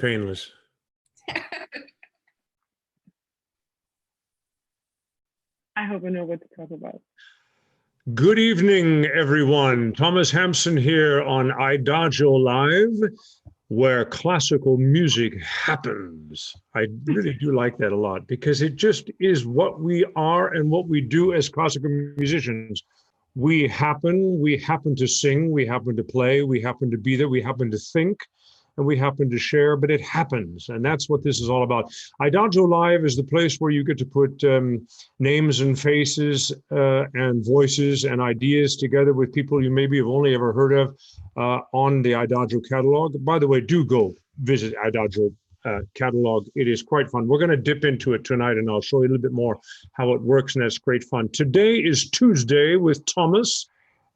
painless. I hope I know what to talk about. Good evening, everyone. Thomas Hampson here on IDAGIO Live, where classical music happens. I really do like that a lot because it just is what we are and what we do as classical musicians. We happen to sing, we happen to play, we happen to be there, we happen to think, and we happen to share, but it happens. And that's what this is all about. IDAGIO Live is the place where you get to put names and faces and voices and ideas together with people you maybe have only ever heard of on the IDAGIO catalog. By the way, do go visit IDAGIO catalog. It is quite fun. We're going to dip into it tonight, and I'll show you a little bit more how it works, and that's great fun. Today is Tuesday with Thomas.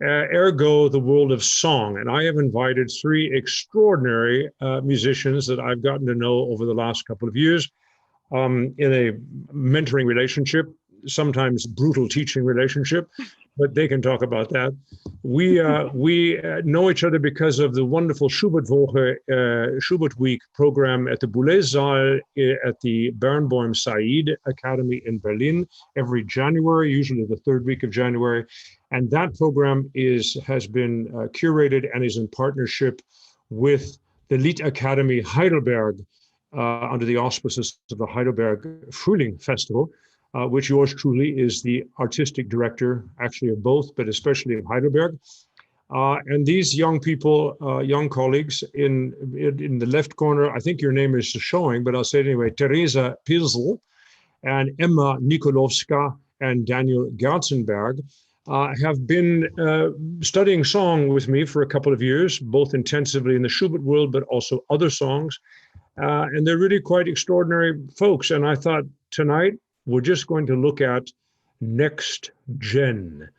Ergo, the world of song. And I have invited three extraordinary musicians that I've gotten to know over the last couple of years in a mentoring relationship, sometimes brutal teaching relationship, but they can talk about that. We know each other because of the wonderful Schubert Week program at the Boulez-Saal at the Barenboim Said Academy in Berlin every January, usually the third week of January. And that program has been curated and is in partnership with the Lied Academy Heidelberg under the auspices of the Heidelberg Frühling Festival, which yours truly is the artistic director, actually of both, but especially of Heidelberg. And these young people, young colleagues in the left corner, I think your name is showing, but I'll say it anyway, Theresa Pilsl and Ema Nikolovska and Daniel Gerzenberg, have been studying song with me for a couple of years, both intensively in the Schubert world, but also other songs. And they're really quite extraordinary folks. And I thought tonight, we're just going to look at next gen.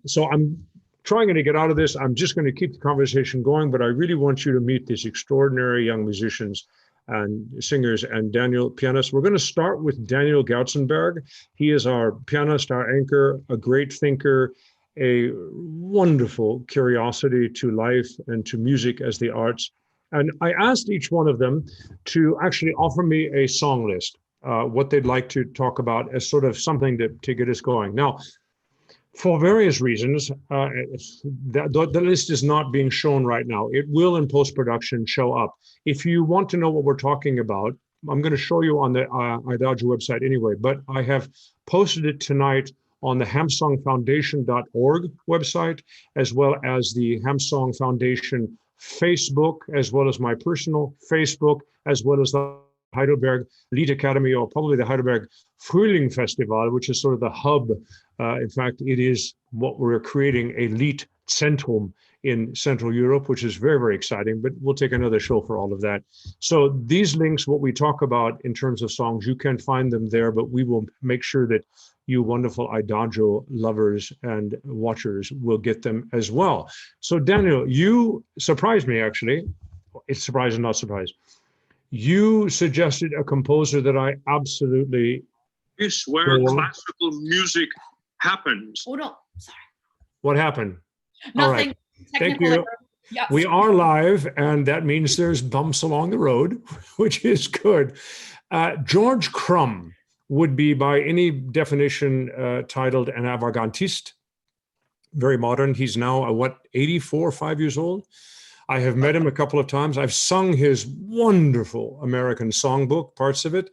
So I'm trying to get out of this. I'm just going to keep the conversation going, but I really want you to meet these extraordinary young musicians and singers and Daniel, pianist. We're going to start with Daniel Gerzenberg. He is our pianist, our anchor, a great thinker, a wonderful curiosity to life and to music as the arts. And I asked each one of them to actually offer me a song list, what they'd like to talk about as sort of something to get us going. Now, for various reasons, the list is not being shown right now. It will in post-production show up. If you want to know what we're talking about, I'm going to show you on the IDAGIO website anyway, but I have posted it tonight on the hamsongfoundation.org website, as well as the Hamsong Foundation Facebook, as well as my personal Facebook, as well as the Heidelberg Lied Academy, or probably the Heidelberg Frühling Festival, which is sort of the hub. In fact, it is what we're creating, a Lied Zentrum in Central Europe, which is very, very exciting, but we'll take another show for all of that. So these links, what we talk about in terms of songs, you can find them there, but we will make sure that you wonderful IDAGIO lovers and watchers will get them as well. So Daniel, you surprised me, actually. It's surprise and not surprise. You suggested a composer that I absolutely... Is where classical music happens. Hold on, sorry. What happened? Nothing. All right. Thank you. Yep. We are live, and that means there's bumps along the road, which is good. George Crumb would be, by any definition, titled an avant-gardiste. Very modern. He's now, 84, 5 years old? I have met him a couple of times. I've sung his wonderful American songbook, parts of it,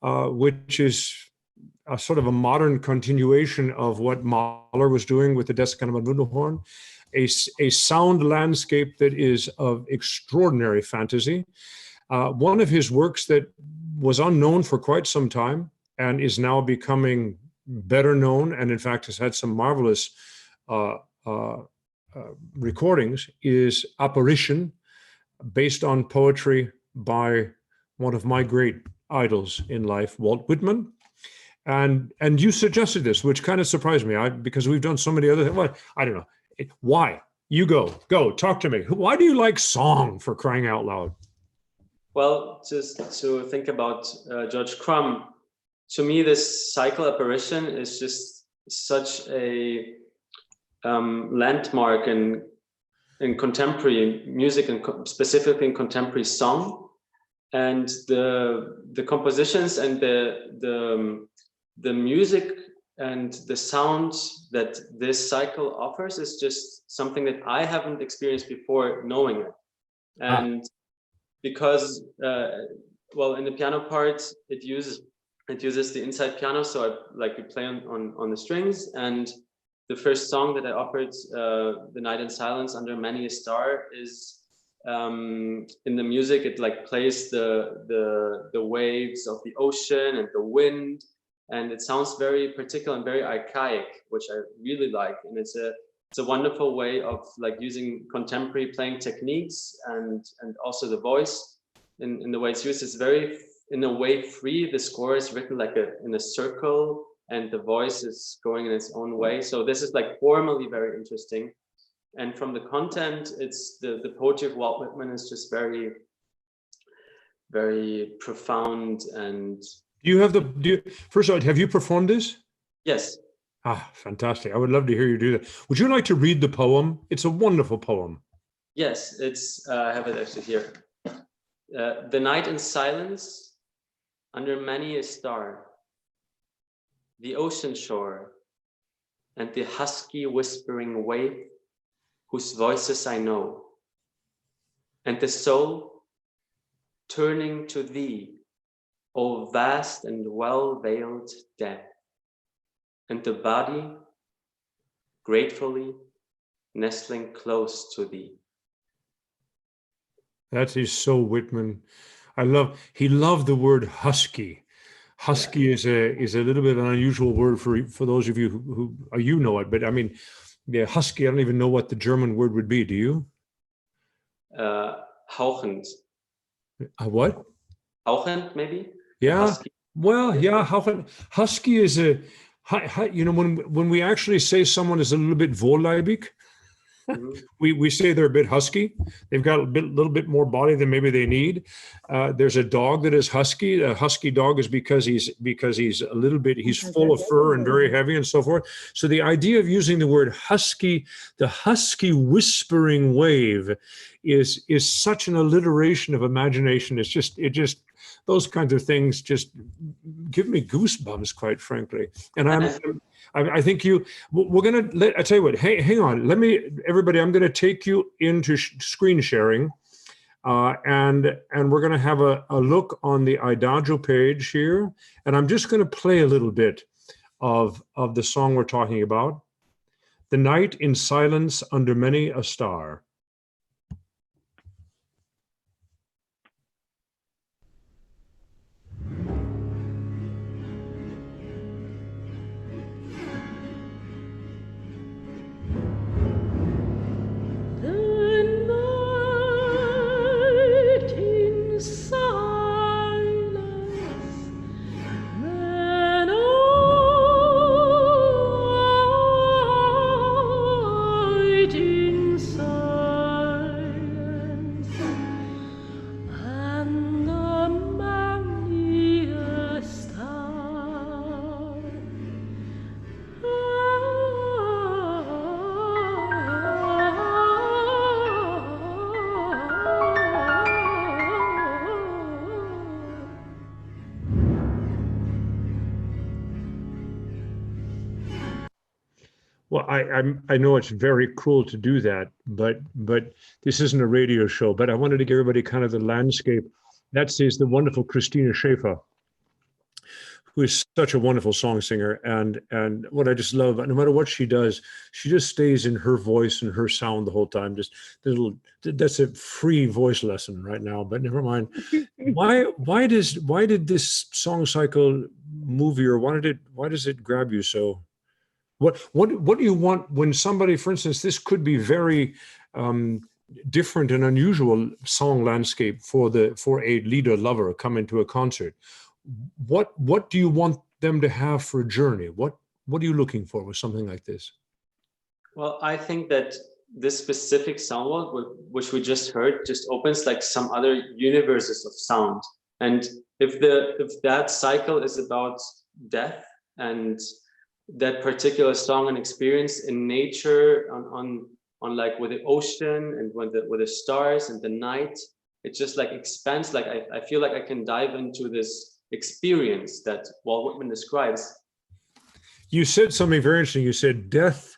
which is a sort of a modern continuation of what Mahler was doing with the Descant und Wunderhorn, a sound landscape that is of extraordinary fantasy. One of his works that was unknown for quite some time and is now becoming better known, and in fact has had some marvelous recordings, is Apparition, based on poetry by one of my great idols in life, Walt Whitman. And you suggested this, which kind of surprised me, because we've done so many other things. Well, I don't know. Why? You go, talk to me. Why do you like song, for crying out loud? Well, just to think about George Crumb, to me, this cycle Apparition is just such a landmark in contemporary music, and specifically in contemporary song. and the compositions and the music and the sound that this cycle offers is just something that I haven't experienced before knowing it. And because well, in the piano part it uses the inside piano, so we play on the strings. And the first song that I offered, The Night in Silence Under Many a Star, is in the music it plays the waves of the ocean and the wind, and it sounds very particular and very archaic, which I really like. And it's a wonderful way of using contemporary playing techniques and also the voice in the way it's used. It's very, in a way, free. The score is written in a circle, and the voice is going in its own way. So this is formally very interesting. And from the content, it's the poetry of Walt Whitman is just very, very profound. And first of all, have you performed this? Yes. Ah, fantastic. I would love to hear you do that. Would you like to read the poem? It's a wonderful poem. Yes, I have it actually here. The night in silence under many a star, the ocean shore and the husky whispering wave whose voices I know, and the soul turning to thee, O vast and well-veiled death, and the body gratefully nestling close to thee. That is so Whitman. He loved the word husky. Husky is a little bit of an unusual word for those of you who you know it, but I mean, yeah, husky, I don't even know what the German word would be. Do you? Hauchend. What? Hauchend, maybe? Yeah. Husky. Well, yeah, hauchend. Husky is when we actually say someone is a little bit wohlleibig, we say they're a bit husky. They've got a little bit more body than maybe they need. There's a dog that is husky. A husky dog is because he's full of fur and very heavy and so forth. So the idea of using the word husky, the husky whispering wave, is such an alliteration of imagination. It just those kinds of things just give me goosebumps, quite frankly. And I think we're going to I tell you what, hang on. Everybody, I'm going to take you into screen sharing. And we're going to have a look on the Idagio page here. And I'm just going to play a little bit of the song we're talking about. The Night in Silence Under Many a Star. Well, I know it's very cruel to do that, but this isn't a radio show. But I wanted to give everybody kind of the landscape. That is the wonderful Christina Schäfer, who is such a wonderful song singer. And what I just love, no matter what she does, she just stays in her voice and her sound the whole time. That's a free voice lesson right now. But never mind. Why did this song cycle move you, or why does it grab you so? What do you want when somebody, for instance, this could be very different and unusual song landscape for a leader lover coming to a concert. What do you want them to have for a journey? What are you looking for with something like this? Well, I think that this specific sound world, which we just heard, just opens like some other universes of sound. And if that cycle is about death and that particular song and experience in nature on like with the ocean and with the stars and the night it just like expands. Like I feel like I can dive into this experience that Walt Whitman describes. You said something very interesting. You said death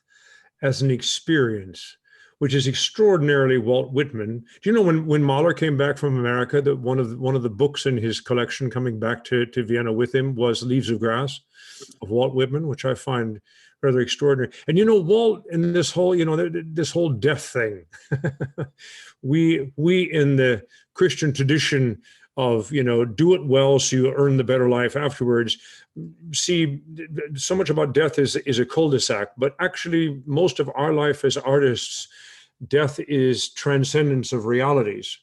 as an experience, which is extraordinarily Walt Whitman. Do you know when Mahler came back from America, that one of the books in his collection coming back to Vienna with him was Leaves of Grass of Walt Whitman, which I find rather extraordinary. And you know, Walt, in this whole, you know, this whole death thing, we in the Christian tradition of, you know, do it well so you earn the better life afterwards, see so much about death is a cul-de-sac, but actually most of our life as artists, death is transcendence of realities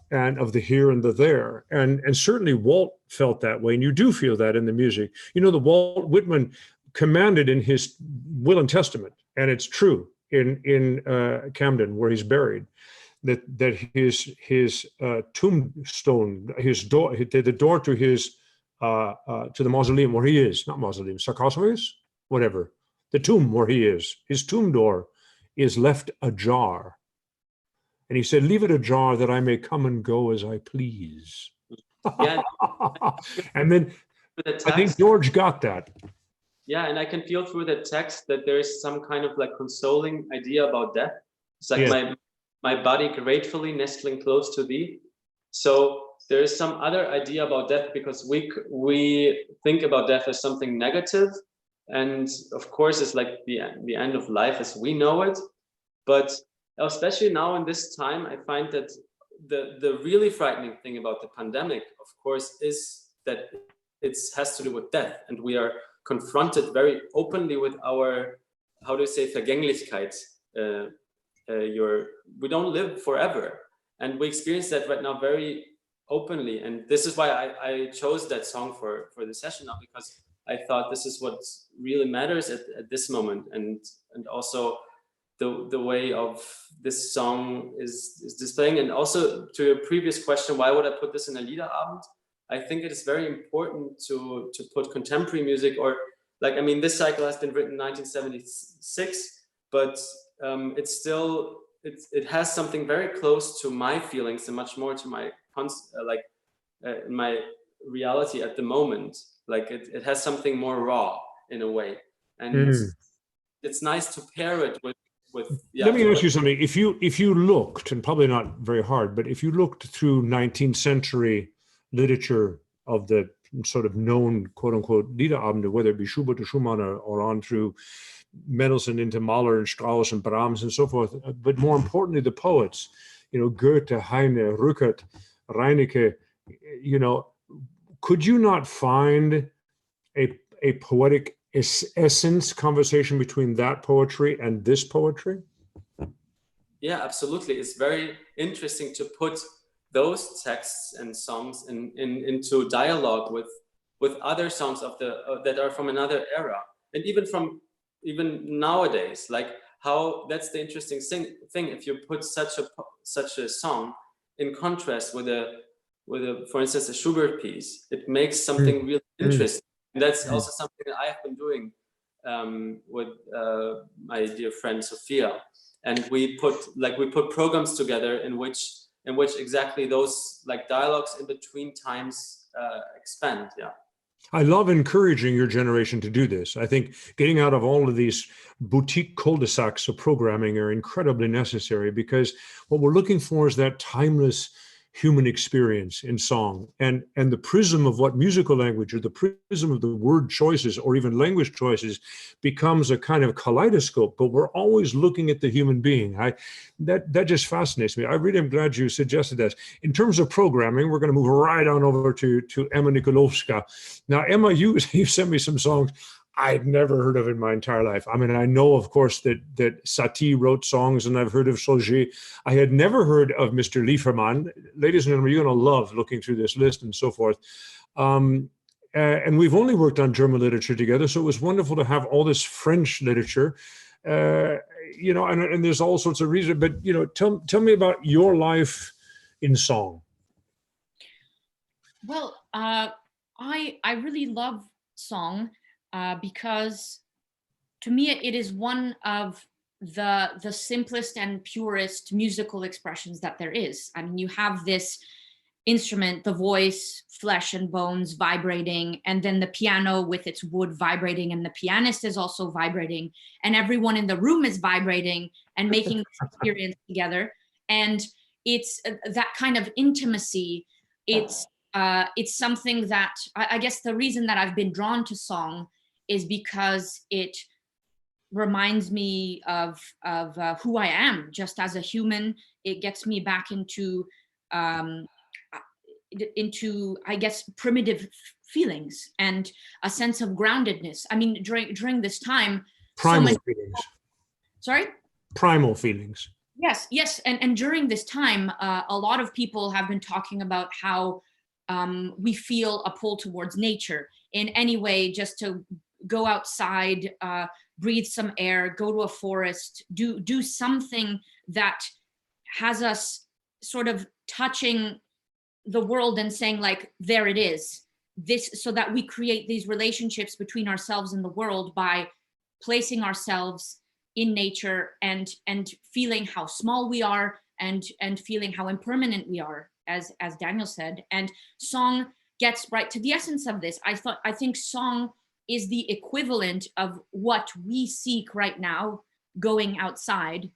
and of the here and the there. And certainly Walt felt that way, and you do feel that in the music. You know, the Walt Whitman commanded in his will and testament, and it's true in Camden where he's buried, that his tombstone, his door, the door to his to the mausoleum where he is, not mausoleum, sarcophagus, whatever, the tomb where he is, his tomb door is left ajar. And he said, leave it ajar that I may come and go as I please. Yeah. And then I think George got that. Yeah, and I can feel through the text that there is some kind of like consoling idea about death. It's like my body gratefully nestling close to thee. So there is some other idea about death, because we think about death as something negative, and of course it's like the end of life as we know it. But especially now in this time, I find that the really frightening thing about the pandemic, of course, is that it has to do with death, and we are confronted very openly with our, how do you say, Vergänglichkeit. We don't live forever, and we experience that right now very openly. And this is why I chose that song for the session now, because I thought this is what really matters at this moment, and also the way of this song is displaying. And also to your previous question, why would I put this in a Liederabend? I think it is very important to put contemporary music, or like, I mean, this cycle has been written in 1976, but it has something very close to my feelings and much more to my my reality at the moment. Like it has something more raw in a way, and it's nice to pair it with. Let me ask you something. If you looked, and probably not very hard, but if you looked through 19th century literature of the sort of known quote unquote Liederabende, whether it be Schubert or Schumann or on through Mendelssohn into Mahler and Strauss and Brahms and so forth, but more importantly the poets, you know, Goethe, Heine, Rückert, Reinecke, you know, could you not find a poetic essence conversation between that poetry and this poetry? Yeah, absolutely. It's very interesting to put those texts and songs into dialogue with other songs of that are from another era, and even nowadays. Like how that's the interesting thing. If you put such a song in contrast with a for instance a Schubert piece, it makes something really interesting. And that's also something that I have been doing with my dear friend Sophia, and we put programs together in which exactly those like dialogues in between times expand. Yeah, I love encouraging your generation to do this. I think getting out of all of these boutique cul-de-sacs of programming are incredibly necessary, because what we're looking for is that timeless human experience in song, and the prism of what musical language, or the prism of the word choices or even language choices, becomes a kind of kaleidoscope, but we're always looking at the human being. That just fascinates me. I really am glad you suggested that. In terms of programming, we're going to move right on over to Ema Nikolovska. Now, Emma, you sent me some songs I'd never heard of in my entire life. I mean, I know, of course, that Satie wrote songs, and I've heard of Sauger. I had never heard of Mr. Lieferman. Ladies and gentlemen, you're going to love looking through this list and so forth. And we've only worked on German literature together, so it was wonderful to have all this French literature. You know, and there's all sorts of reasons. But you know, tell me about your life in song. Well, I really love song. Because to me it is one of the simplest and purest musical expressions that there is. I mean, you have this instrument, the voice, flesh and bones vibrating, and then the piano with its wood vibrating, and the pianist is also vibrating, and everyone in the room is vibrating and making this experience together. And it's that kind of intimacy. It's something that I guess the reason that I've been drawn to song is because it reminds me of who I am just as a human. It gets me back into I guess primitive feelings and a sense of groundedness. I mean, during this time, primal feelings. Sorry? Primal feelings. Yes, and during this time, a lot of people have been talking about how we feel a pull towards nature in any way, just to go outside, breathe some air, go to a forest, do something that has us sort of touching the world and saying, like, there it is, this, so that we create these relationships between ourselves and the world by placing ourselves in nature and feeling how small we are and feeling how impermanent we are, as Daniel said. And song gets right to the essence of this. I think song is the equivalent of what we seek right now, going outside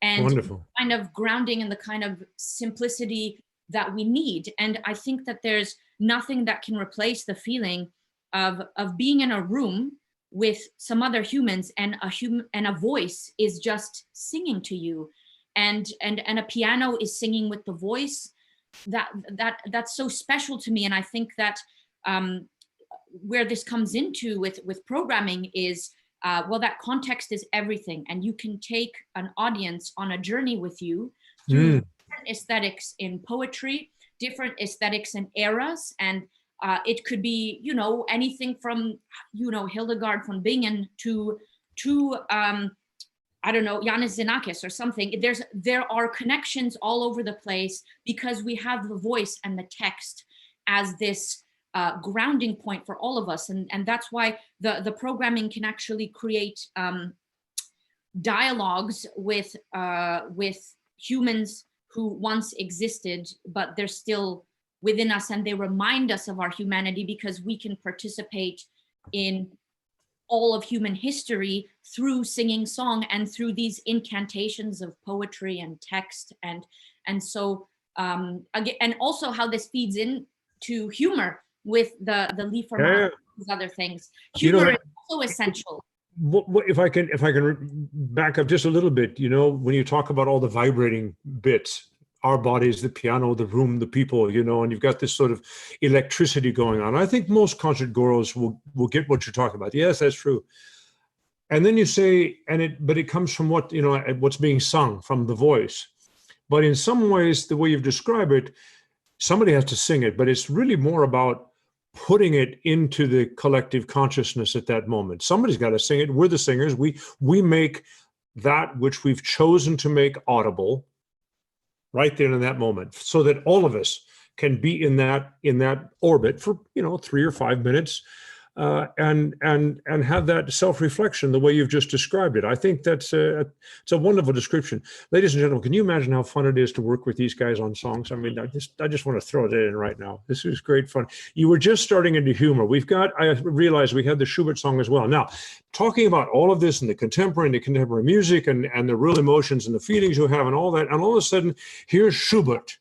and wonderful, kind of grounding in the kind of simplicity that we need. And I think that there's nothing that can replace the feeling of being in a room with some other humans, and a voice is just singing to you, and a piano is singing with the voice. That's so special to me. And I think that where this comes into with programming is, well, that context is everything, and you can take an audience on a journey with you through different aesthetics in poetry, different aesthetics in eras, and it could be, anything from, Hildegard von Bingen to I don't know, Johannes Xenakis or something. There are connections all over the place because we have the voice and the text as this grounding point for all of us. And that's why the programming can actually create dialogues with humans who once existed, but they're still within us, and they remind us of our humanity because we can participate in all of human history through singing song and through these incantations of poetry and text. And so again, and also how this feeds into humor with the Lieferman, these other things. Humor is also essential. If I can back up just a little bit, when you talk about all the vibrating bits, our bodies, the piano, the room, the people, and you've got this sort of electricity going on. I think most concert goers will get what you're talking about. Yes, that's true. And then you say, but it comes from what's being sung, from the voice. But in some ways, the way you've described it, somebody has to sing it, but it's really more about putting it into the collective consciousness at that moment. Somebody's got to sing it. We're the singers. We make that which we've chosen to make audible right there in that moment, so that all of us can be in that orbit for 3 or 5 minutes, and have that self-reflection the way you've just described it. I think that's it's a wonderful description. Ladies and gentlemen, can you imagine how fun it is to work with these guys on songs? I mean, I just want to throw it in right now. This is great fun. You were just starting into humor. I realized we had the Schubert song as well. Now, talking about all of this and the contemporary music and the real emotions and the feelings you have and all that, and all of a sudden, here's Schubert.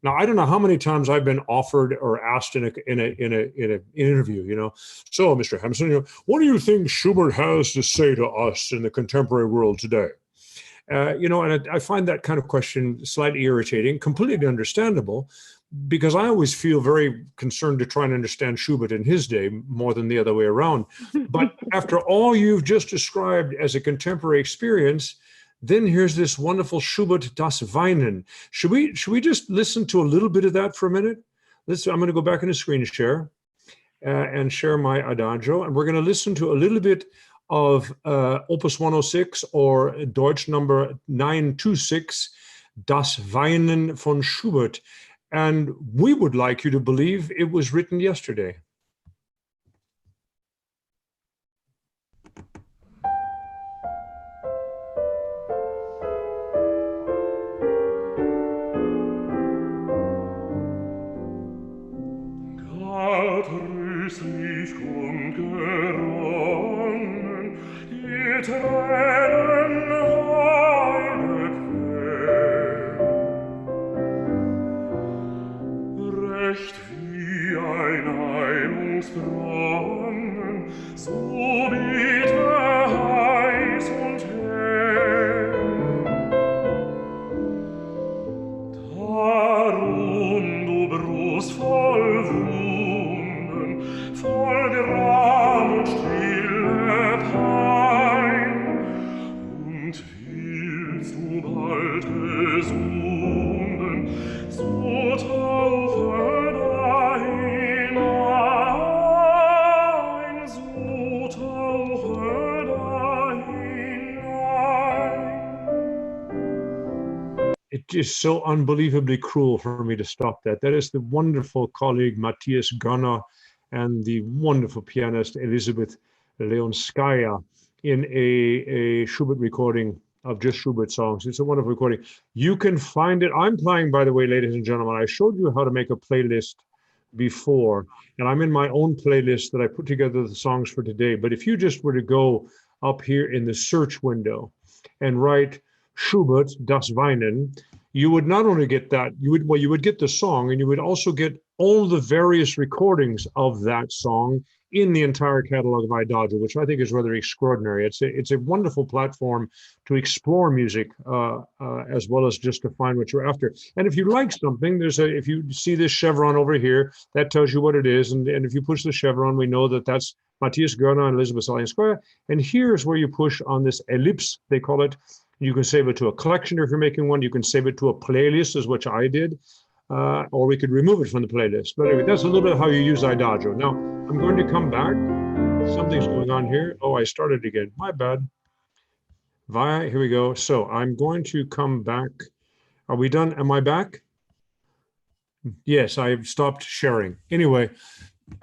Now, I don't know how many times I've been offered or asked in an interview, so Mr. Hampson, what do you think Schubert has to say to us in the contemporary world today? And I find that kind of question slightly irritating, completely understandable, because I always feel very concerned to try and understand Schubert in his day more than the other way around. But after all you've just described as a contemporary experience, then here's this wonderful Schubert, Das Weinen. Should we just listen to a little bit of that for a minute? I'm going to go back into screen share and share my Adagio, and we're going to listen to a little bit of Opus 106 or Deutsch number 926, Das Weinen von Schubert. And we would like you to believe it was written yesterday. tröstlich und geronnen, die Tränen heile quellen. Recht wie ein Heilungsbrunnen, so bitter, heiß und hell. Darum, du Brust voll Wunden, voll Gram und stille Pein, und willst du bald gesunden, so tauche da hinein, so tauche da hinein. It is so unbelievably cruel for me to stop that. That is the wonderful colleague Matthias Gunnar and the wonderful pianist Elisabeth Leonskaya in a Schubert recording of just Schubert songs. It's a wonderful recording. You can find it. I'm playing, by the way, ladies and gentlemen, I showed you how to make a playlist before, and I'm in my own playlist that I put together the songs for today. But if you just were to go up here in the search window and write Schubert, Das Weinen, you would not only get that, you would get the song, and you would also get all the various recordings of that song in the entire catalog of IDAGIO, which I think is rather extraordinary. It's a wonderful platform to explore music as well as just to find what you're after. And if you like something, if you see this chevron over here, that tells you what it is. And if you push the chevron, we know that that's Matthias Gunnar and Elisabeth Leonskaya. And here's where you push on this ellipse, they call it. You can save it to a collection if you're making one. You can save it to a playlist, is what I did. Or we could remove it from the playlist. But anyway, that's a little bit how you use IDAGIO. Now, I'm going to come back. Something's going on here. Oh, I started again. My bad. Here we go. So I'm going to come back. Are we done? Am I back? Yes, I've stopped sharing. Anyway,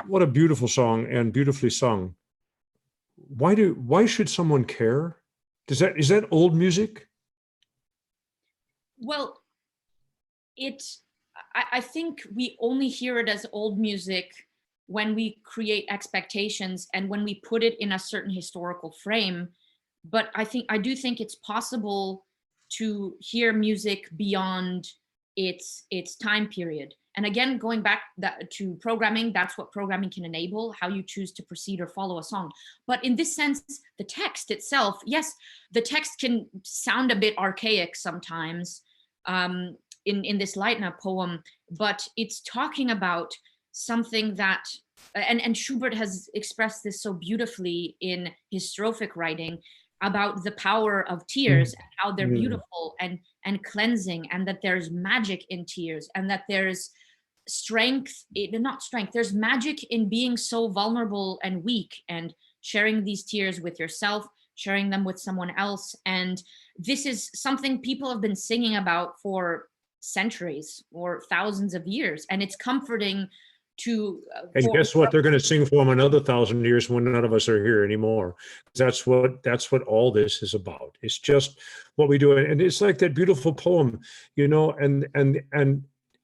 what a beautiful song and beautifully sung. Why should someone care? Is that old music? Well, I think we only hear it as old music when we create expectations and when we put it in a certain historical frame. But I do think it's possible to hear music beyond its time period. And again, going back to programming, that's what programming can enable, how you choose to proceed or follow a song. But in this sense, the text itself, yes, the text can sound a bit archaic sometimes in this Leitner poem, but it's talking about something that, and Schubert has expressed this so beautifully in his strophic writing, about the power of tears and how they're beautiful and cleansing, and that there's magic in tears, and that there's there's magic in being so vulnerable and weak and sharing these tears with yourself, sharing them with someone else. And this is something people have been singing about for centuries or thousands of years, and it's comforting to and guess what, they're going to sing for them another 1,000 years when none of us are here anymore. That's what all this is about. It's just what we do. And it's like that beautiful poem, you know, and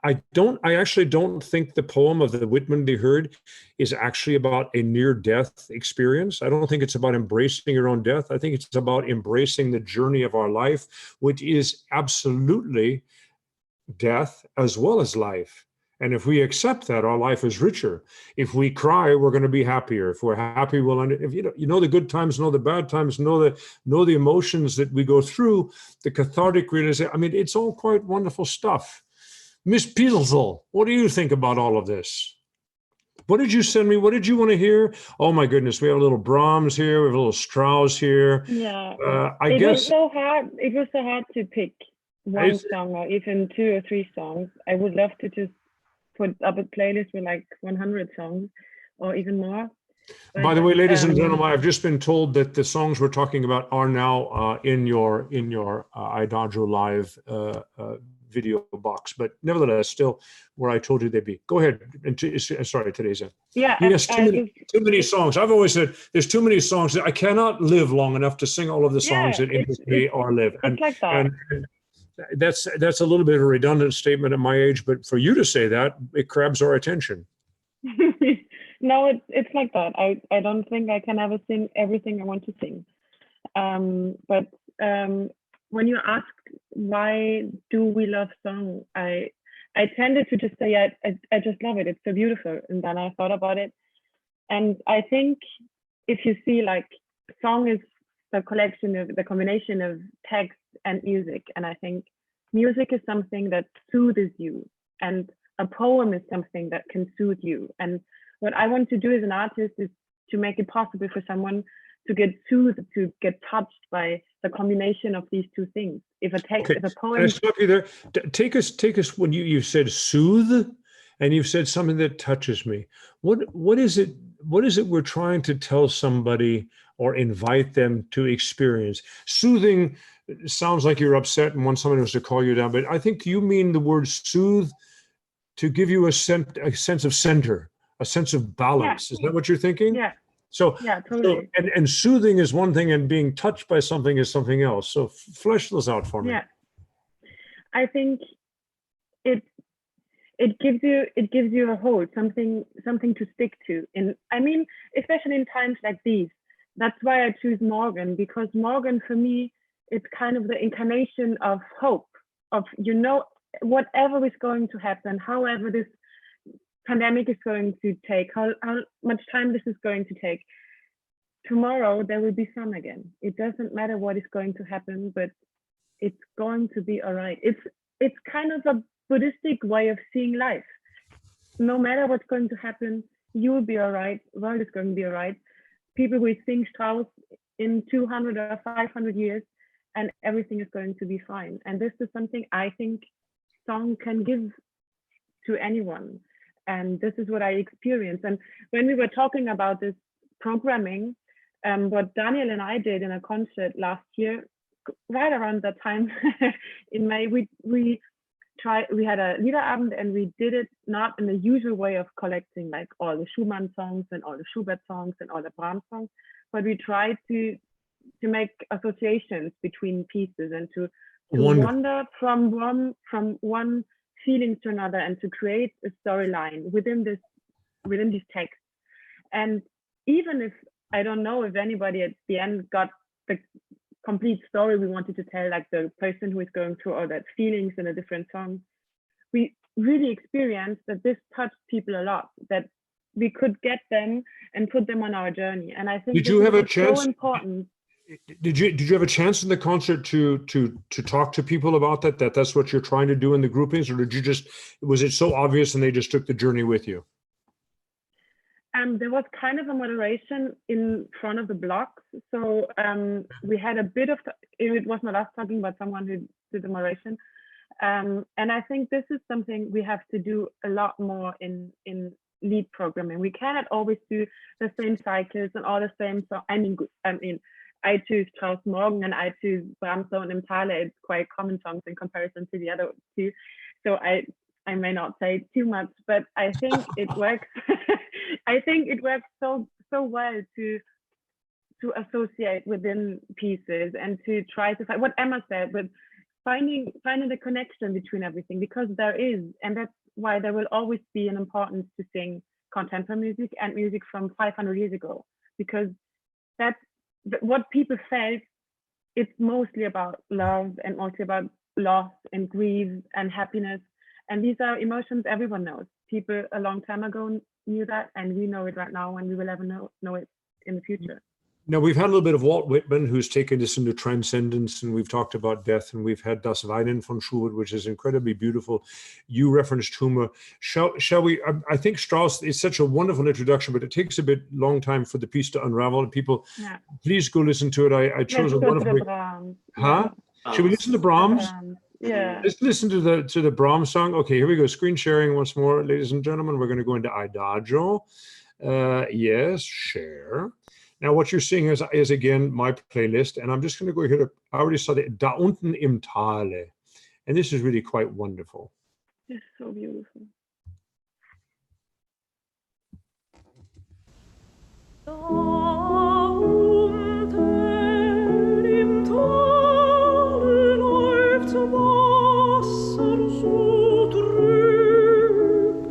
I actually don't think the poem of the Whitman they heard is actually about a near-death experience. I don't think it's about embracing your own death. I think it's about embracing the journey of our life, which is absolutely death as well as life. And if we accept that, our life is richer. If we cry, we're going to be happier. If we're happy, if you know the good times, know the bad times, know the emotions that we go through, the cathartic realization. I mean, it's all quite wonderful stuff. Miss Pilsl, what do you think about all of this? What did you send me? What did you want to hear? Oh my goodness, we have a little Brahms here, we have a little Strauss here. Yeah, I guess was so hard. It was so hard to pick one song or even 2 or 3 songs. I would love to just put up a playlist with like 100 songs or even more. But, by the way, ladies and gentlemen, I've just been told that the songs we're talking about are now in your IDAGIO Live video box, but nevertheless, still where I told you they'd be. Go ahead. Sorry, Theresa. Yeah. Yes, too many songs. I've always said there's too many songs. I cannot live long enough to sing all of the songs that interest me or live. And like that. And that's a little bit of a redundant statement at my age, but for you to say that, it grabs our attention. No, it's like that. I don't think I can ever sing everything I want to sing. But when you asked why do we love song, I tended to just say I just love it. It's so beautiful. And then I thought about it. And I think if you see, like, song is the combination of text and music. And I think music is something that soothes you, and a poem is something that can soothe you. And what I want to do as an artist is to make it possible for someone to get soothed, to get touched by the combination of these two things. If a text, if a poem. Can I stop you there? Take us when you said soothe, and you've said something that touches me. What is it we're trying to tell somebody or invite them to experience? Soothing sounds like you're upset and want somebody else to call you down, but I think you mean the word soothe to give you a sense of center, a sense of balance. Yeah. Is that what you're thinking? Yeah. So, yeah, totally. So, and soothing is one thing, and being touched by something is something else. So flesh those out for me. Yeah, I think it gives you a hold, something to stick to. And I mean, especially in times like these, that's why I choose Morgen, because Morgen for me, it's kind of the incarnation of hope, of, you know, whatever is going to happen, however this pandemic is going to take, how much time this is going to take, tomorrow there will be sun again. It doesn't matter what is going to happen, but it's going to be all right. It's kind of a Buddhistic way of seeing life. No matter what's going to happen, you will be all right. The world is going to be all right. People will sing Strauss in 200 or 500 years, and everything is going to be fine. And this is something I think song can give to anyone. And this is what I experienced. And when we were talking about this programming, what Daniel and I did in a concert last year, right around that time in May, we had a Liederabend, and we did it not in the usual way of collecting like all the Schumann songs and all the Schubert songs and all the Brahms songs, but we tried to make associations between pieces and to wander from one feelings to another, and to create a storyline within these texts. And even if I don't know if anybody at the end got the complete story we wanted to tell, like the person who is going through all that feelings in a different song, we really experienced that this touched people a lot, that we could get them and put them on our journey. And I think did you have a chance? So important. Did you have a chance in the concert to talk to people about that's what you're trying to do in the groupings, or did you just, was it so obvious and they just took the journey with you? There was kind of a moderation in front of the blocks, so we had a bit of, it was not us talking, but someone who did the moderation, and I think this is something we have to do a lot more in lead programming. We cannot always do the same cycles and all the same. So I mean, I choose Strauss Morgen and I choose Brahms und im Tale. It's quite common songs in comparison to the other two. So I may not say too much, but I think it works. I think it works so well to associate within pieces and to try to find what Emma said, but finding the connection between everything, because there is, and that's why there will always be an importance to sing contemporary music and music from 500 years ago, because that's what people felt. It's mostly about love and mostly about loss and grief and happiness. And these are emotions everyone knows. People a long time ago knew that, and we know it right now, and we will ever know it in the future. Now, we've had a little bit of Walt Whitman, who's taken us into transcendence, and we've talked about death, and we've had Das Weinen von Schubert, which is incredibly beautiful. You referenced Humer. Shall we? I think Strauss is such a wonderful introduction, but it takes a bit long time for the piece to unravel. And people, please go listen to it. I chose a wonderful. Huh? Should we listen to Brahms? Yeah. Let's listen to the Brahms song. Okay, here we go. Screen sharing once more, ladies and gentlemen. We're going to go into Idagio. Yes, share. Now, what you're seeing is again my playlist, and I'm just going to go here to, I already saw the Da unten im Tale, and this is really quite wonderful. It's so beautiful. Da unten im Tale läuft Wasser so trüb,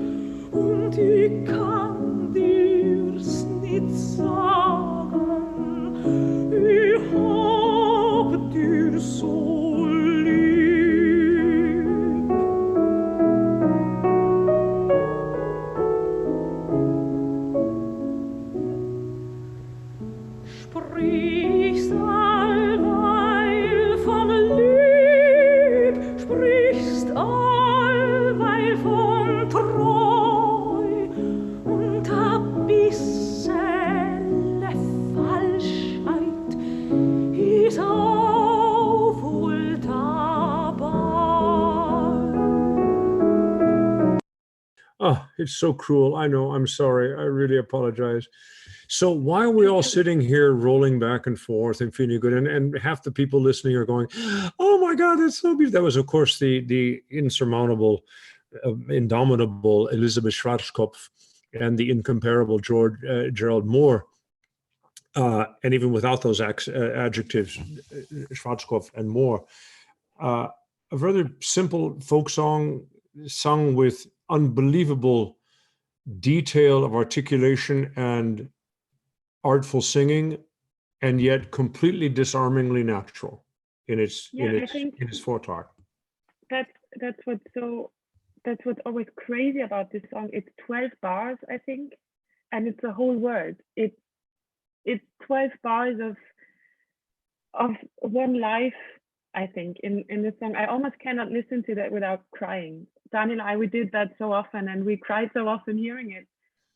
und die ich kann dir's nicht sagen, ich hab dir so lieb. Sprichst allweil von Lieb, sprichst allweil von Treu, und a bissele Falschheit is auch wohl dabei. Oh, it's so cruel. I know. I'm sorry. I really apologize. So why are we all sitting here rolling back and forth and feeling good? And half the people listening are going, oh my God, that's so beautiful. That was, of course, the insurmountable, indomitable Elisabeth Schwarzkopf and the incomparable Gerald Moore. And even without those adjectives, Schwarzkopf and Moore, a rather simple folk song sung with unbelievable detail of articulation and artful singing, and yet completely disarmingly natural in its foretalk. That's what's always crazy about this song. It's 12 bars, I think, and it's a whole word. It's 12 bars of one life, I think, in this song. I almost cannot listen to that without crying. Daniel and I, we did that so often, and we cried so often hearing it,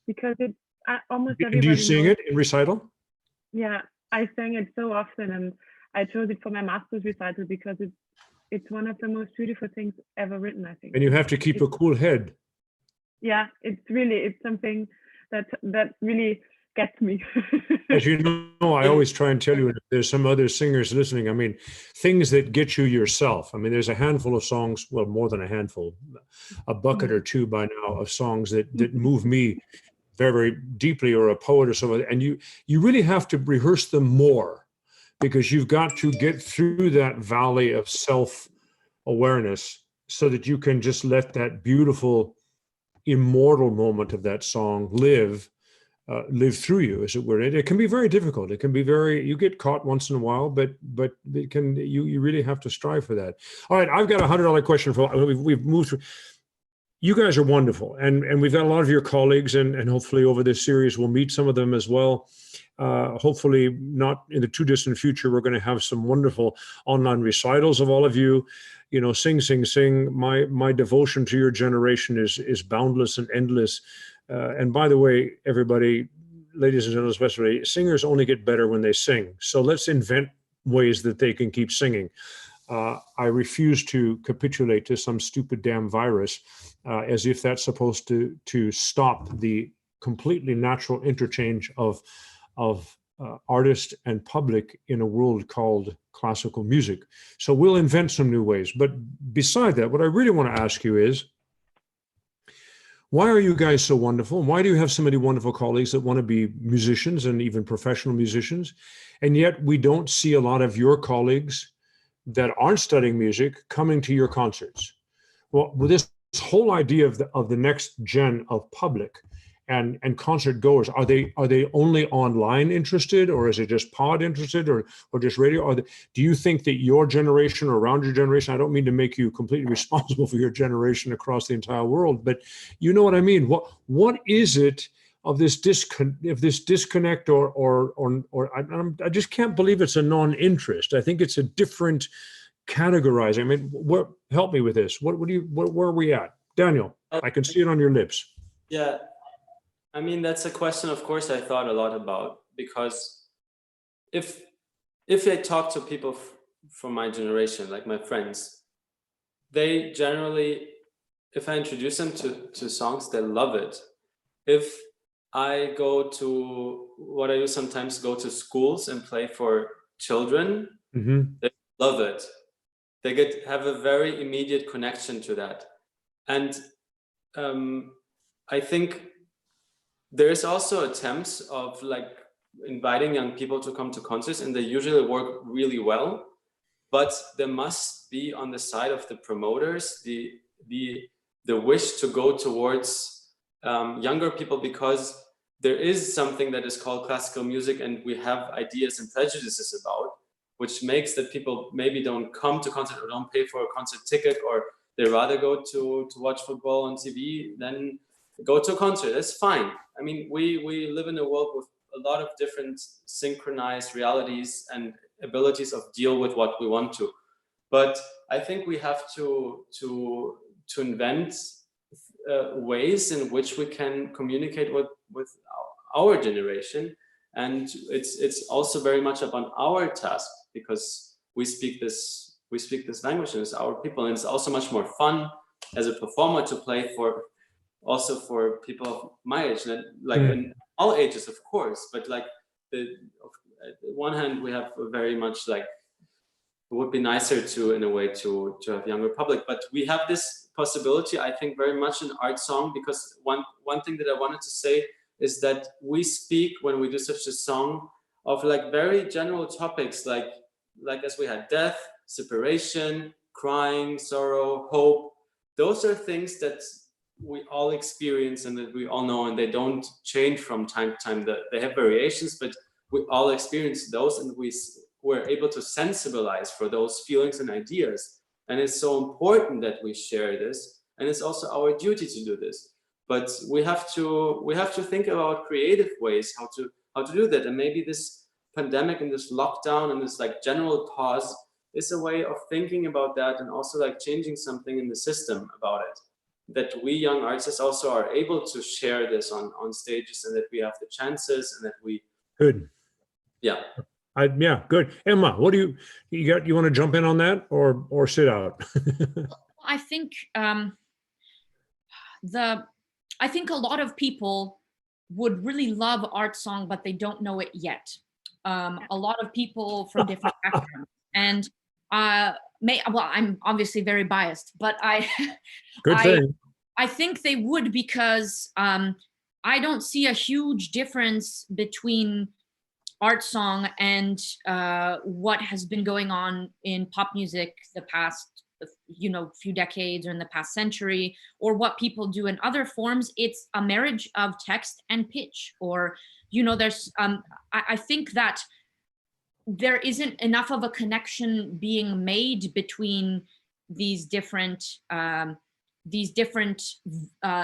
because it's almost everybody. Do you sing knows. it in recital? Yeah, I sang it so often, and I chose it for my master's recital because it's one of the most beautiful things ever written, I think. And you have to keep a cool head. Yeah, it's something that really gets me. As you know, I always try and tell you, if there's some other singers listening, I mean, things that get you yourself. I mean, there's a handful of songs, well, more than a handful, a bucket or two by now of songs that move me very, very deeply, or a poet or something. And you really have to rehearse them more, because you've got to get through that valley of self-awareness so that you can just let that beautiful, immortal moment of that song live through you, as it were. It can be very difficult. It can be you get caught once in a while, but it can, you really have to strive for that. All right, I've got a $100 question for, we've moved through. You guys are wonderful, and we've got a lot of your colleagues, and hopefully over this series we'll meet some of them as well. Hopefully not in the too distant future, we're going to have some wonderful online recitals of all of you. You know, sing, sing, sing. My devotion to your generation is boundless and endless. And by the way, everybody, ladies and gentlemen, especially, singers only get better when they sing. So let's invent ways that they can keep singing. I refuse to capitulate to some stupid damn virus, as if that's supposed to stop the completely natural interchange of artist and public in a world called classical music. So we'll invent some new ways. But beside that, what I really want to ask you is, why are you guys so wonderful? Why do you have so many wonderful colleagues that want to be musicians and even professional musicians? And yet we don't see a lot of your colleagues that aren't studying music coming to your concerts. Well, with this whole idea of the next gen of public and concert goers, are they only online interested, or is it just pod interested, or just radio? Do you think that your generation or around your generation, I don't mean to make you completely responsible for your generation across the entire world, but you know what I mean? What is it of this disconnect, or I just can't believe it's a non-interest. I think it's a different categorizing. I mean, help me with this. Where are we at? Daniel, I can see it on your lips. Yeah. I mean, that's a question, of course, I thought a lot about, because if I talk to people from my generation, like my friends, they generally, if I introduce them to songs, they love it. If I go to, what I do sometimes, go to schools and play for children, they love it. They have a very immediate connection to that. And I think there's also attempts of like inviting young people to come to concerts, and they usually work really well, but there must be on the side of the promoters the wish to go towards younger people, because there is something that is called classical music, and we have ideas and prejudices about, which makes that people maybe don't come to concert or don't pay for a concert ticket, or they rather go to watch football on TV than go to a concert. That's fine. I mean, we live in a world with a lot of different synchronized realities and abilities of deal with what we want to. But I think we have to invent ways in which we can communicate with our generation, and it's also very much upon our task, because we speak this language and it's our people, and it's also much more fun as a performer to play for people of my age, like in all ages, of course, but like at one hand we have a very much like, it would be nicer to, in a way, to have younger public, but we have this possibility, I think, very much in art song, because one thing that I wanted to say is that we speak, when we do such a song, of like very general topics, like as we had death, separation, crying, sorrow, hope. Those are things that we all experience and that we all know, and they don't change from time to time. They have variations, but we all experience those, and we're able to sensibilize for those feelings and ideas. And it's so important that we share this, and it's also our duty to do this. But we have to think about creative ways how to do that. And maybe this pandemic and this lockdown and this like general pause is a way of thinking about that, and also like changing something in the system about it. That we young artists also are able to share this on stages, and that we have the chances, and that we Good. Yeah. Yeah, good. Ema, what do you want to jump in on that, or sit out? I think I think a lot of people would really love art song, but they don't know it yet. A lot of people from different backgrounds, and I'm obviously very biased, but I think they would, because I don't see a huge difference between art song and what has been going on in pop music the past few decades or in the past century, or what people do in other forms. It's a marriage of text and pitch, or there's I think that there isn't enough of a connection being made between these different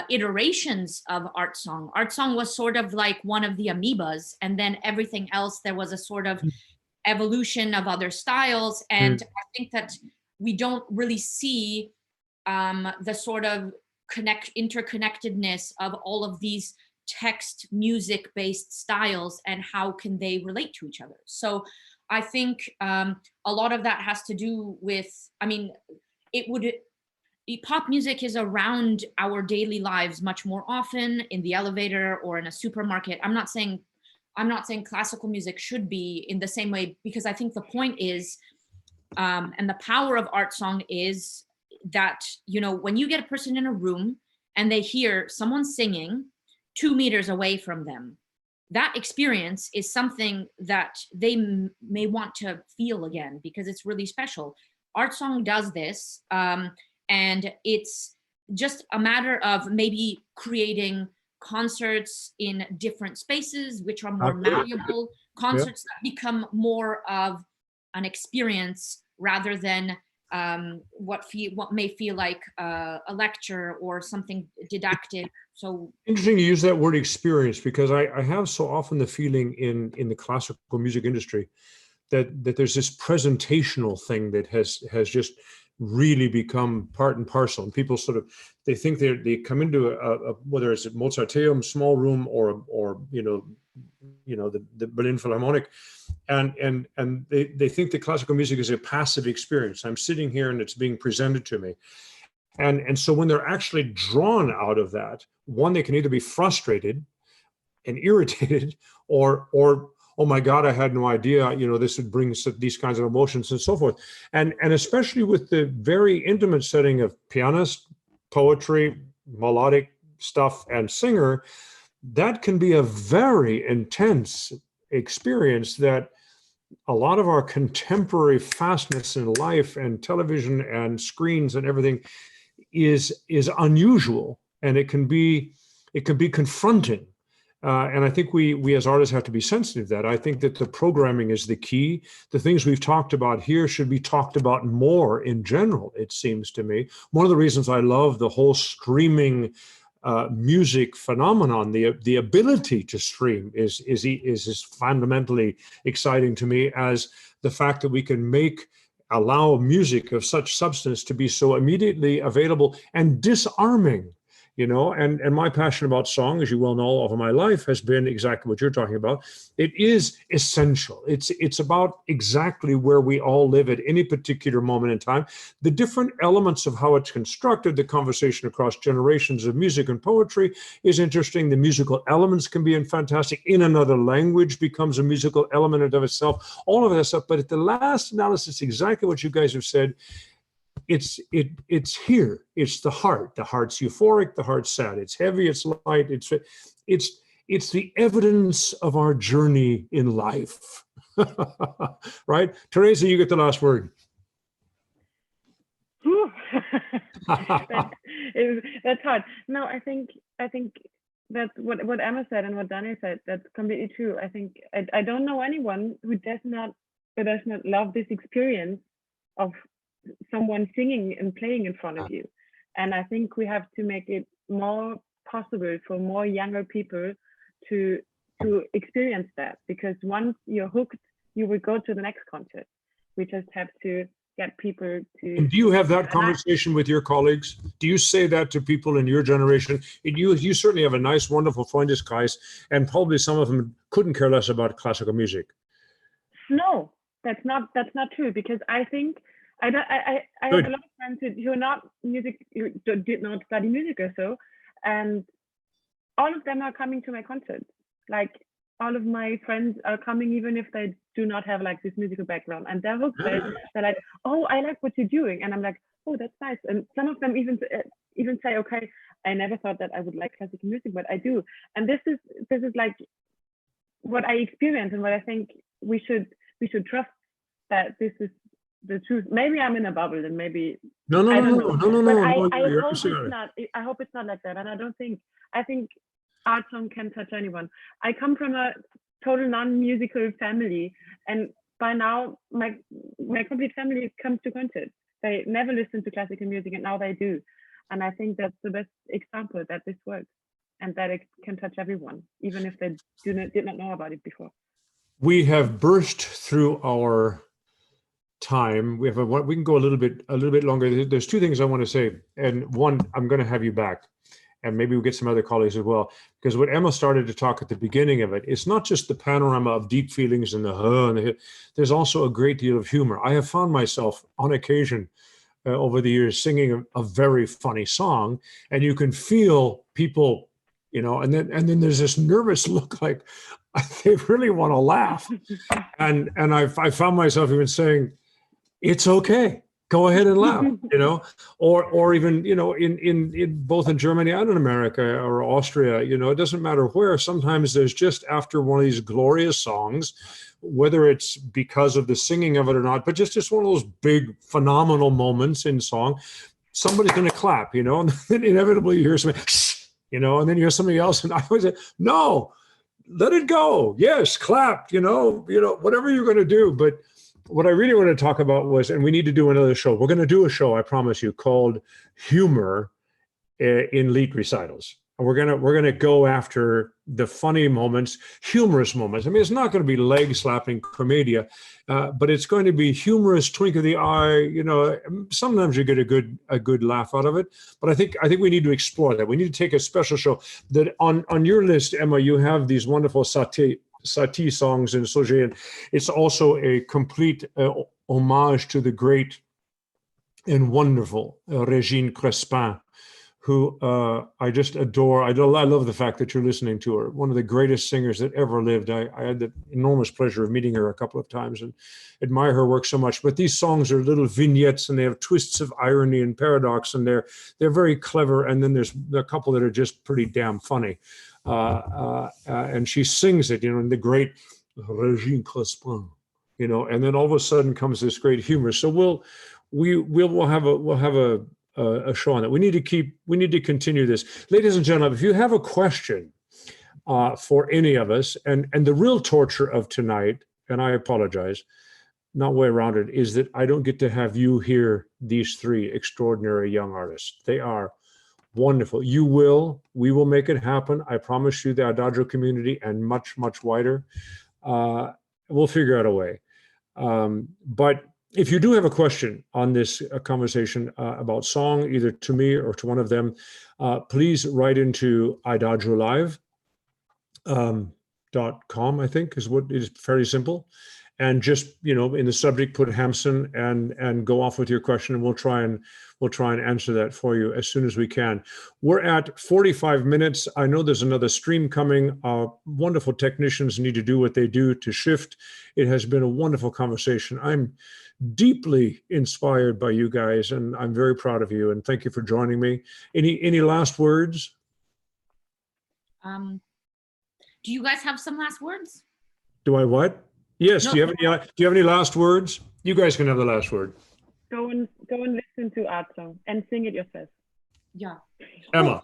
iterations of art song. Art song was sort of like one of the amoebas, and then everything else, there was a sort of evolution of other styles. And I think that we don't really see the sort of interconnectedness of all of these text music based styles, and how can they relate to each other. So I think a lot of that has to do with, pop music is around our daily lives much more often, in the elevator or in a supermarket. I'm not saying classical music should be in the same way, because I think the point is, and the power of art song is that, when you get a person in a room and they hear someone singing 2 meters away from them, that experience is something that they may want to feel again, because it's really special. Art song does this, and it's just a matter of maybe creating concerts in different spaces, which are more malleable, concerts that become more of an experience rather than what may feel like a lecture or something didactic. So interesting you use that word experience, because I have so often the feeling in the classical music industry that there's this presentational thing that has just really become part and parcel, and people they think they come into a whether it's a Mozarteum small room or the Berlin Philharmonic, and they think that classical music is a passive experience. I'm sitting here and it's being presented to me, and so when they're actually drawn out of that, one, they can either be frustrated and irritated, or oh my God, I had no idea, this would bring these kinds of emotions and so forth. And especially with the very intimate setting of pianist, poetry, melodic stuff, and singer, that can be a very intense experience that a lot of our contemporary fastness in life and television and screens and everything is unusual. And it can be it can be confronting. And I think we as artists have to be sensitive to that. I think that the programming is the key. The things we've talked about here should be talked about more in general, it seems to me. One of the reasons I love the whole streaming music phenomenon, the ability to stream is fundamentally exciting to me, as the fact that we can allow music of such substance to be so immediately available and disarming. You know, and my passion about song, as you well know, all of my life has been exactly what you're talking about. It is essential. It's about exactly where we all live at any particular moment in time. The different elements of how it's constructed, the conversation across generations of music and poetry is interesting. The musical elements can be fantastic. In another language becomes a musical element in of itself. All of that stuff. But at the last analysis, exactly what you guys have said. It's here. It's the heart. The heart's euphoric. The heart's sad. It's heavy. It's light. It's the evidence of our journey in life, right? Theresa, you get the last word. That's hard. No, I think that's what Emma said and what Daniel said. That's completely true. I think I don't know anyone who does not love this experience of someone singing and playing in front of you. And I think we have to make it more possible for more younger people to experience that, because once you're hooked, you will go to the next concert. We just have to get people to. And do you have that conversation with your colleagues? Do you say that to people in your generation? You certainly have a nice, wonderful Freundeskreis, and probably some of them couldn't care less about classical music. No, that's not true, because I think I have a lot of friends who are not who did not study music or so, and all of them are coming to my concerts. Like, all of my friends are coming, even if they do not have like this musical background, and they're hooked. They're like, "Oh, I like what you're doing," and I'm like, "Oh, that's nice." And some of them even say, "Okay, I never thought that I would like classical music, but I do." And this is like what I experience, and what I think we should trust, that this is the truth. Maybe I'm in a bubble, and maybe no. I hope it's not like that, and I think art song can touch anyone. I come from a total non-musical family, and by now my complete family comes to concerts. They never listened to classical music, and now they do. And I think that's the best example that this works, and that it can touch everyone, even if they did not know about it before. We have burst through our time. We can go a little bit longer. There's two things I want to say, and one, I'm going to have you back, and maybe we'll get some other colleagues as well, because what Emma started to talk at the beginning of it, it's not just the panorama of deep feelings and there's also a great deal of humor. I have found myself on occasion over the years singing a very funny song, and you can feel people, you know, and then there's this nervous look, like they really want to laugh, and I found myself even saying, "It's okay, go ahead and laugh," you know, or even, you know, in both in Germany and in America or Austria, you know, it doesn't matter where. Sometimes there's just, after one of these glorious songs, whether it's because of the singing of it or not, but just one of those big phenomenal moments in song, somebody's going to clap, you know, and then inevitably you hear something, you know, and then you hear somebody else, and I always say, "No, let it go. Yes, clap, you know, whatever you're going to do." But what I really want to talk about was, and we need to do another show. We're going to do a show, I promise you, called Humor in Lied Recitals. And we're going to go after the funny moments, humorous moments. I mean, it's not going to be leg slapping commedia, but it's going to be humorous, twink of the eye. You know, sometimes you get a good laugh out of it. But I think we need to explore that. We need to take a special show. That on your list, Emma, you have these wonderful Satie songs and Sauger, and it's also a complete homage to the great and wonderful Régine Crespin, who I just adore. I love the fact that you're listening to her. One of the greatest singers that ever lived. I had the enormous pleasure of meeting her a couple of times and admire her work so much. But these songs are little vignettes, and they have twists of irony and paradox, and they're very clever. And then there's a couple that are just pretty damn funny. And she sings it, you know, in the great Régine Crespin, you know, and then all of a sudden comes this great humor. So we'll have a a show on that. We need to continue this. Ladies and gentlemen, if you have a question for any of us, and the real torture of tonight, and I apologize, not way around it, is that I don't get to have you hear these three extraordinary young artists. They are wonderful. We will make it happen. I promise you, the Adagio community and much, much wider. We'll figure out a way. But if you do have a question on this conversation about song, either to me or to one of them, please write into idagiolive.com, I think is what is fairly simple. And just, in the subject, put Hampson and go off with your question, and we'll try and answer that for you as soon as we can. We're at 45 minutes. I know there's another stream coming. Wonderful technicians need to do what they do to shift. It has been a wonderful conversation. I'm deeply inspired by you guys, and I'm very proud of you. And thank you for joining me. Any last words? Do you guys have some last words? Do I what? Yes. No. Do you have any last words? You guys can have the last word. Go and listen to Alto and sing it yourself. Yeah. Emma.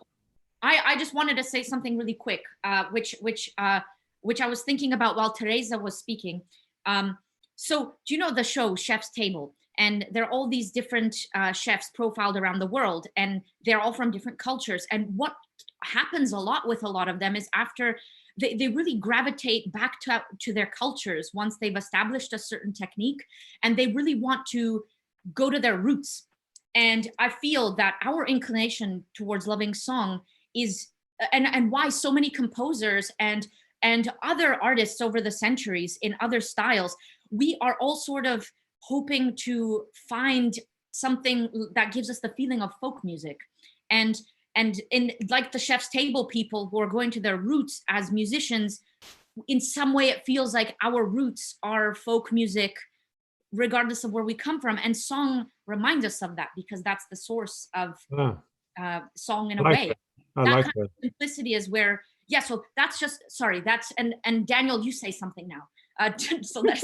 I just wanted to say something really quick, which I was thinking about while Theresa was speaking. So do you know the show Chef's Table? And there are all these different chefs profiled around the world, and they're all from different cultures. And what happens a lot with a lot of them is after they really gravitate back to their cultures once they've established a certain technique, and they really want to go to their roots. And I feel that our inclination towards loving song is, and why so many composers and other artists over the centuries in other styles, we are all sort of hoping to find something that gives us the feeling of folk music. And in like the Chef's Table people who are going to their roots as musicians, in some way it feels like our roots are folk music, regardless of where we come from. And song reminds us of that, because that's the source of song in a way. That kind of simplicity is where, so that's just, sorry, that's, and Daniel, you say something now. So that's.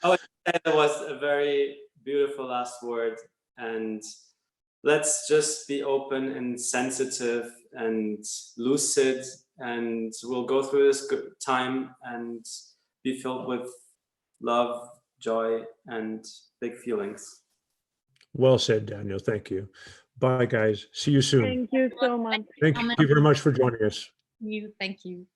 That was a very beautiful last word. And let's just be open and sensitive and lucid, and we'll go through this good time and be filled with love, joy, and big feelings. Well said, Daniel. Thank you. Bye, guys. See you soon. Thank you so much. Thank you very much for joining us. Thank you.